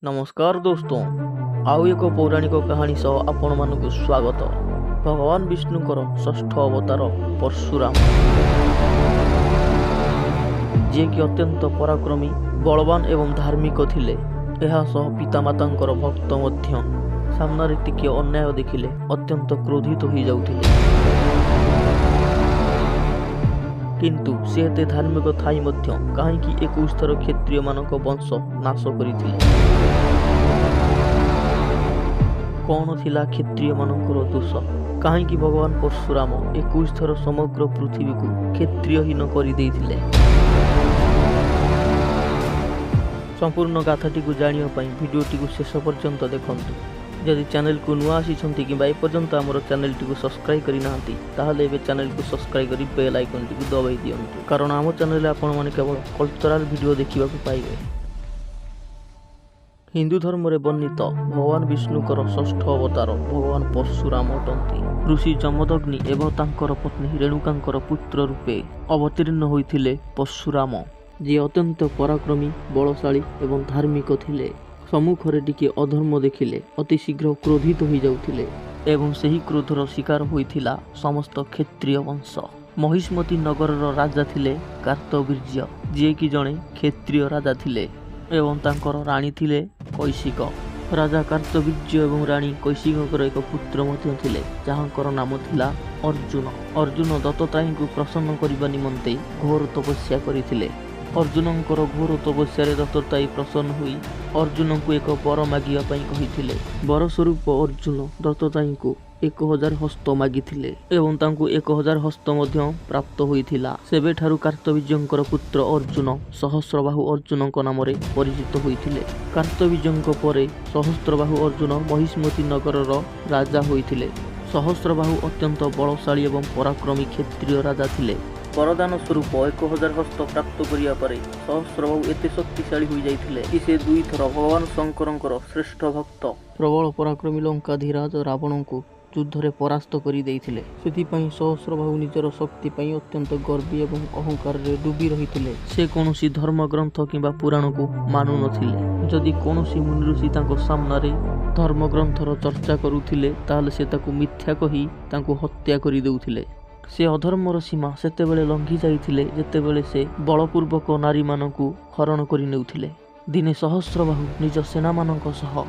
नमस्कार दोस्तों, आउ एक पौराणिक कहानी सह आपण मानक स्वागत। भगवान विष्णुकर षष्ठ अवतार परशुराम, जे कि अत्यंत पराक्रमी, बलवान एवं धार्मिक थिले। एहा सह पितामातांकर भक्त मध्य सामनारे टिके अन्याय देखिले अत्यंत क्रोधित हो जाउथिले। किंतु से एते धार्मिक थाई मध्य काहेकि 21 थर क्षत्रिय मानक वंश नाश करिथिले। कौन थिला क्षत्रिय मानकर दोष? काहेकि भगवान परशुराम 21 थर समग्र पृथ्वी को क्षत्रियहीन करि देइथिले। संपूर्ण गाथाटी को जानिया पई वीडियोटी को शेष पर्यंत देखंतु। जदि चैनल को नुआ आसीछंती कि एपर्यंत आमर चैनल टी को सब्सक्राइब करि नाहंती ताहले एबे चैनल को सब्सक्राइब करि बेल आइकन टी को दबाई दियंतु, कारण आम चैनल आपण माने केवल कल्चरल वीडियो देखिबा को पाइबे। हिंदू धर्म रे वर्णित भगवान विष्णुकर षष्ठ अवतार भगवान परशुराम अटंती। ऋषि जमदग्नि एवं तांकर पत्नी रेणुकांकर पुत्र रूपे अवतीर्ण होइथिले परशुराम, जे अत्यंत पराक्रमी, बलशाली एवं धार्मिक थिले। सम्मुखरे टिके अधर्म देखिले अति शीघ्र क्रोधित हो जाउथिले एवं सही क्रोधर शिकार होइथिला समस्त क्षत्रिय वंश। महिष्मती नगरर राजा थिले कार्तवीर्य, जे कि जणे क्षत्रिय राजा थिले एवं तांकर राणी थिले कैशिक। राजा कार्तवीर्य एवं राणी कैशिकर एक पुत्र मध्य थिले, जाहांकर नाम थिला अर्जुन। अर्जुन दत्तात्रयी को प्रसन्न करबा निमंते घोर तपस्या करिथिले। अर्जुनंकर घोर तपस्या दत्तात्रयी प्रसन्न हुई अर्जुन को एक वर मागिया पई कहिथिले। वर स्वरूप अर्जुन दत्तात्रयी को 1000 हस्त मागिथिले एवं तांको 1000 हस्त मध्य प्राप्त होइथिला। सेबेठारु कार्तवीर्यंकर पुत्र अर्जुन सहस्रबाहु अर्जुनक नाम रे परिचित होइथिले। कार्तवीर्यंक परे सहस्रबाहु अर्जुन महिष्मती नगरर राजा होइथिले। सहस्रबाहु अत्यंत बलशाली एवं पराक्रमी क्षत्रिय राजा थिले। वरदान स्वरूप 1000 हस्त प्राप्त करिया परे सहस्रबाहु एते शक्तिशाली हो जाइथिले कि से दुई थर भगवान शंकरंकर श्रेष्ठ भक्त प्रबल पराक्रमी लंकाधीराज रावण को युद्ध रे परास्त करि देइथिले। सेथिपई सहस्रबाहु निजर शक्ति पई अत्यंत गर्वी एवं अहंकार रे डूबी रहिथिले। से कोनोसी धर्म ग्रंथ किंबा पुराण को मानु नथिले। जदि कोनोसी मुनि ऋषि तांको सामनारे धर्म ग्रंथर चर्चा करुथिले ताहले से ताकू मिथ्या कहि तांको हत्या करि देउथिले। से अधर्मर सीमा सेतेबेले लंघी जाइथिले जेतेबेले से बलपूर्वक नारी मानकू हरण करि नेउथिले। दिने सहस्रबाहु निज सेना मानक सह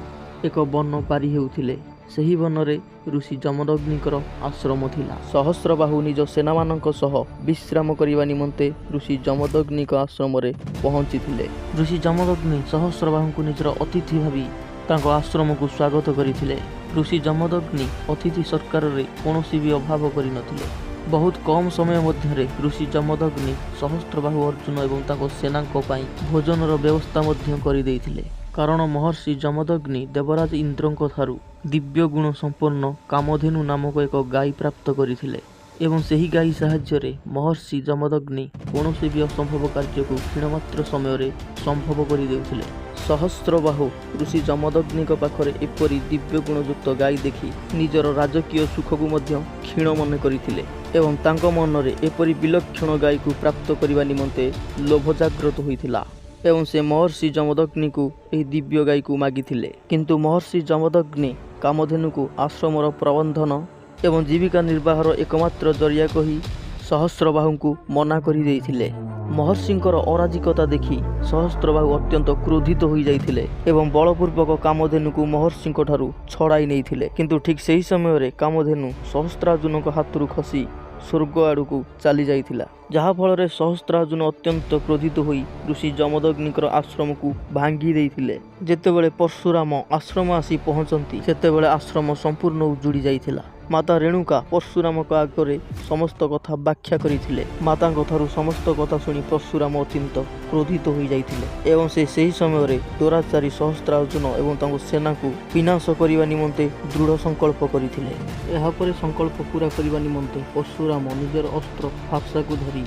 एक वन पारी हेउथिले। सही वन रे ऋषि जमदग्निकर आश्रम थिला। सहस्रबाहु निज सेना मानक सह विश्राम करिवा निमंते ऋषि जमदग्निक आश्रम रे पहुंचिथिले। ऋषि जमदग्नि सहस्रबाहु को निजर अतिथि भाबी तांको आश्रम को स्वागत करिथिले। ऋषि जमदग्नि अतिथि सरकार रे कोनोसी भी अभाव करि नथिले। बहुत कम समय मध्य ऋषि जमदग्नि सहस्रबाहु अर्जुन एवं ताको सेनांक पाई भोजनर व्यवस्था मध्य करि देइथिले। कारण महर्षि जमदग्नि देवराज इंद्रंक थारु दिव्य गुण संपन्न कामधेनु नामक एक गाई प्राप्त करिथिले एवं सेही गाई साहाय्य रे महर्षि जमदग्नि कोनोसी भी असंभव कार्य को क्षीणमात्र समय रे संभव करि देउथिले। सहस्रबाहु ऋषि जमदग्निक पाखरे एपरी दिव्य गुणयुक्त गाई देखि निजर राजकीय सुख को मध्य क्षीण मन करिथिले एवं तांको मन रे एपरी विलक्षण गाई को प्राप्त करिवा निमंते लोभ जागृत होइथिला एवं से महर्षि जमदग्नि को एही दिव्य गाई को मागिथिले। किंतु महर्षि जमदग्नि कामधेनु को आश्रमर प्रबंधन एवं जीविका निर्वाहर एकमात्र जरिया कही सहस्रबाहु को मना करि देइथिले। महर्षिंकर अराजिकता देखि सहस्रबाहु अत्यंत क्रोधित हो जाइथिले एवं बलपूर्वक कामधेनु को महर्षिंक ठारु छड़ाई नेइथिले। किंतु ठीक सही समय रे कामधेनु सहस्रार्जुनक हाथरु खसी स्वर्ग आड़ को चली जाइथिला, जहा फल रे सहस्रार्जुन अत्यंत क्रोधित होई ऋषि जमदग्निकर आश्रम को भांगी देइथिले। जेतेबेले परशुराम आश्रम आसी पहुंचंती सेतेबेले आश्रम संपूर्ण उजुड़ी जाइथिला। माता रेणुका परशुराम आगे समस्त कथा व्याख्या करिथिले। माता कथारु समस्त कथा सुनी परशुराम अत्यंत क्रोधित हो जाइथिले एवं से सही समय रे दुराचारी सहस्रार्जुन एवं तांको सेना को विनाश करिवा निमंते दृढ़ संकल्प करिथिले। एहा परे संकल्प पूरा करिवा निमंते परशुराम निजर अस्त्र फारसा को धरी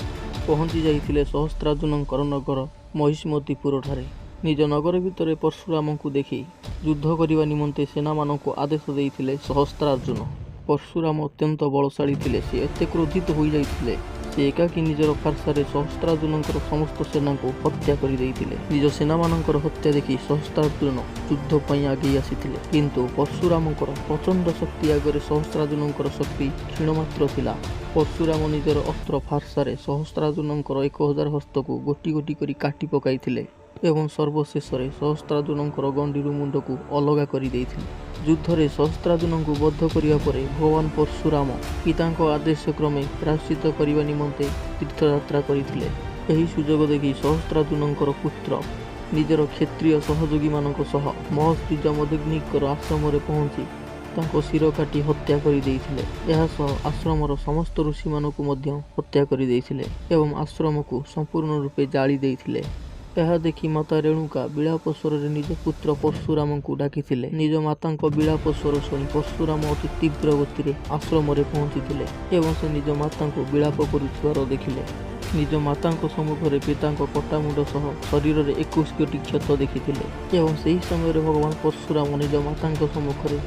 पहुंची जाइथिले सहस्रार्जुनकर नगर महिष्मतीपुर ठारे। निज नगर भितर परशुराम को देखि युद्ध करिवा निमंते सेना मानक आदेश देइथिले सहस्रार्जुन। परशुराम अत्यंत बलशाली थिले। से एते क्रोधित हो जाइथिले ସେ ଏକାକୀ ନିଜର ଫାର୍ସାରେ ସହସ୍ରାର୍ଜୁନଙ୍କର ସମସ୍ତ ସେନାଙ୍କୁ ହତ୍ୟା କରିଦେଇଥିଲେ। ନିଜ ସେନାମାନଙ୍କର ହତ୍ୟା ଦେଖି ସହସ୍ରାର୍ଜୁନ ଯୁଦ୍ଧ ପାଇଁ ଆଗେଇ ଆସିଥିଲେ, କିନ୍ତୁ ପରଶୁରାମଙ୍କର ପ୍ରଚଣ୍ଡ ଶକ୍ତି ଆଗରେ ସହସ୍ରାର୍ଜୁନଙ୍କର ଶକ୍ତି କ୍ଷୀଣମାତ୍ର ଥିଲା। ପରଶୁରାମ ନିଜର ଅସ୍ତ୍ର ଫାର୍ସାରେ ସହସ୍ରାର୍ଜୁନଙ୍କର 1000 ହସ୍ତକୁ ଗୋଟି ଗୋଟି କରି କାଟି ପକାଇଥିଲେ ଏବଂ ସର୍ବଶେଷରେ ସହସ୍ରାର୍ଜୁନଙ୍କର ଗଣ୍ଡିରୁ ମୁଣ୍ଡକୁ ଅଲଗା କରିଦେଇଥିଲେ। ଯୁଦ୍ଧରେ ସହସ୍ରାର୍ଜୁନଙ୍କୁ ବଦ୍ଧ କରିବା ପରେ ଭଗବାନ ପରଶୁରାମ ପିତାଙ୍କ ଆଦେଶ କ୍ରମେ ପ୍ରାୟଶ୍ଚିତ କରିବା ନିମନ୍ତେ ତୀର୍ଥଯାତ୍ରା କରିଥିଲେ। ଏହି ସୁଯୋଗ ଦେଖି ସହସ୍ରାର୍ଜୁନଙ୍କର ପୁତ୍ର ନିଜର କ୍ଷତ୍ରିୟ ସହଯୋଗୀମାନଙ୍କ ସହ ମହର୍ଷି ଯମଦଗ୍ନିଙ୍କର ଆଶ୍ରମରେ ପହଞ୍ଚି ତାଙ୍କ ଶିର କାଟି ହତ୍ୟା କରିଦେଇଥିଲେ। ଏହା ସହ ଆଶ୍ରମର ସମସ୍ତ ଋଷିମାନଙ୍କୁ ମଧ୍ୟ ହତ୍ୟା କରିଦେଇଥିଲେ ଏବଂ ଆଶ୍ରମକୁ ସମ୍ପୂର୍ଣ୍ଣ ରୂପେ ଜାଳି ଦେଇଥିଲେ। ଏହା ଦେଖି ମାତା ରେଣୁକା ବିଳାପ ସ୍ୱରରେ ନିଜ ପୁତ୍ର ପରଶୁରାମଙ୍କୁ ଡାକିଥିଲେ। ନିଜ ମାତାଙ୍କ ବିଳାପ ସ୍ୱର ଶୁଣି ପରଶୁରାମ ଅତି ତୀବ୍ର ଗତିରେ ଆଶ୍ରମରେ ପହଞ୍ଚିଥିଲେ ଏବଂ ସେ ନିଜ ମାତାଙ୍କୁ ବିଳାପ କରୁଥିବାର ଦେଖିଲେ। ନିଜ ମାତାଙ୍କ ସମ୍ମୁଖରେ ପିତାଙ୍କ କଟା ମୁଣ୍ଡ ସହ ଶରୀରରେ 21ଟି କ୍ଷତ ଦେଖିଥିଲେ ଏବଂ ସେହି ସମୟରେ ଭଗବାନ ପରଶୁରାମ ନିଜ ମାତାଙ୍କ ସମ୍ମୁଖରେ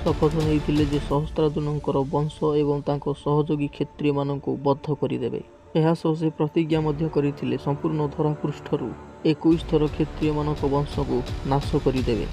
ଶପଥ ନେଇଥିଲେ ଯେ ସହସ୍ରାର୍ଜୁନଙ୍କର ବଂଶ ଏବଂ ତାଙ୍କ ସହଯୋଗୀ କ୍ଷତ୍ରିୟମାନଙ୍କୁ ବଦ୍ଧ କରିଦେବେ। ଏହା ସହ ସେ ପ୍ରତିଜ୍ଞା ମଧ୍ୟ କରିଥିଲେ ସମ୍ପୂର୍ଣ୍ଣ ଧରାପୃଷ୍ଠରୁ 21 ଥର କ୍ଷତ୍ରିୟମାନଙ୍କ ବଂଶକୁ ନାଶ କରିଦେବେ।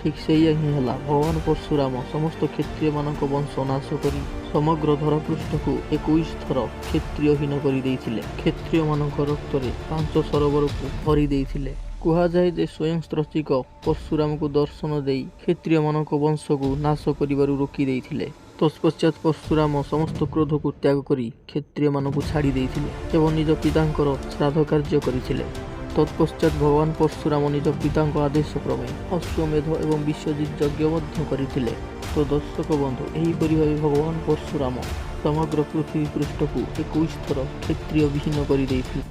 ଠିକ୍ ସେଇଆ ହିଁ ହେଲା। ଭଗବାନ ପରଶୁରାମ ସମସ୍ତ କ୍ଷତ୍ରିୟମାନଙ୍କ ବଂଶ ନାଶ କରି ସମଗ୍ର ଧରାପୃଷ୍ଠକୁ 21 ଥର କ୍ଷତ୍ରିୟହୀନ କରିଦେଇଥିଲେ। କ୍ଷତ୍ରିୟମାନଙ୍କ ରକ୍ତରେ 5 ସରୋବରକୁ ଭରି ଦେଇଥିଲେ। କୁହାଯାଏ ଯେ ସ୍ୱୟଂ ସ୍ତ୍ରଚିକ ପରଶୁରାମଙ୍କୁ ଦର୍ଶନ ଦେଇ କ୍ଷତ୍ରିୟମାନଙ୍କ ବଂଶକୁ ନାଶ କରିବାରୁ ରୋକି ଦେଇଥିଲେ। ତତ୍ପଶ୍ଚାତ୍ ପରଶୁରାମ ସମସ୍ତ କ୍ରୋଧକୁ ତ୍ୟାଗ କରି କ୍ଷତ୍ରିୟମାନଙ୍କୁ ଛାଡ଼ି ଦେଇଥିଲେ ଏବଂ ନିଜ ପିତାଙ୍କର ଶ୍ରାଦ୍ଧ କାର୍ଯ୍ୟ କରିଥିଲେ। ତତ୍ପଶ୍ଚାତ୍ ଭଗବାନ ପରଶୁରାମ ନିଜ ପିତାଙ୍କ ଆଦେଶ କ୍ରମେ ଅଶ୍ୱମେଧ ଏବଂ ବିଶ୍ୱଜିତ ଯଜ୍ଞ ମଧ୍ୟ କରିଥିଲେ। ତ ଦର୍ଶକ ବନ୍ଧୁ, ଏହିପରି ଭାବେ ଭଗବାନ ପରଶୁରାମ ସମଗ୍ର ପୃଥିବୀ ପୃଷ୍ଠକୁ 21 ଥର କ୍ଷତ୍ରିୟ ବିହୀନ କରିଦେଇଥିଲେ।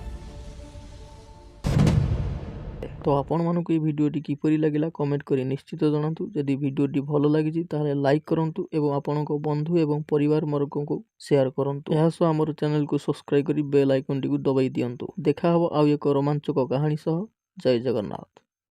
ତ ଆପଣମାନଙ୍କୁ ଏହି ଭିଡ଼ିଓଟି କିପରି ଲାଗିଲା କମେଣ୍ଟ କରି ନିଶ୍ଚିତ ଜଣାନ୍ତୁ। ଯଦି ଭିଡ଼ିଓଟି ଭଲ ଲାଗିଛି ତାହେଲେ ଲାଇକ୍ କରନ୍ତୁ ଏବଂ ଆପଣଙ୍କ ବନ୍ଧୁ ଏବଂ ପରିବାର ବର୍ଗଙ୍କୁ ସେୟାର କରନ୍ତୁ। ଏହା ସହ ଆମର ଚ୍ୟାନେଲକୁ ସବସ୍କ୍ରାଇବ୍ କରି ବେଲ୍ ଆଇକନଟିକୁ ଦବାଇ ଦିଅନ୍ତୁ। ଦେଖା ହେବ ଆଉ ଏକ ରୋମାଞ୍ଚକ କାହାଣୀ ସହ। ଜୟ ଜଗନ୍ନାଥ।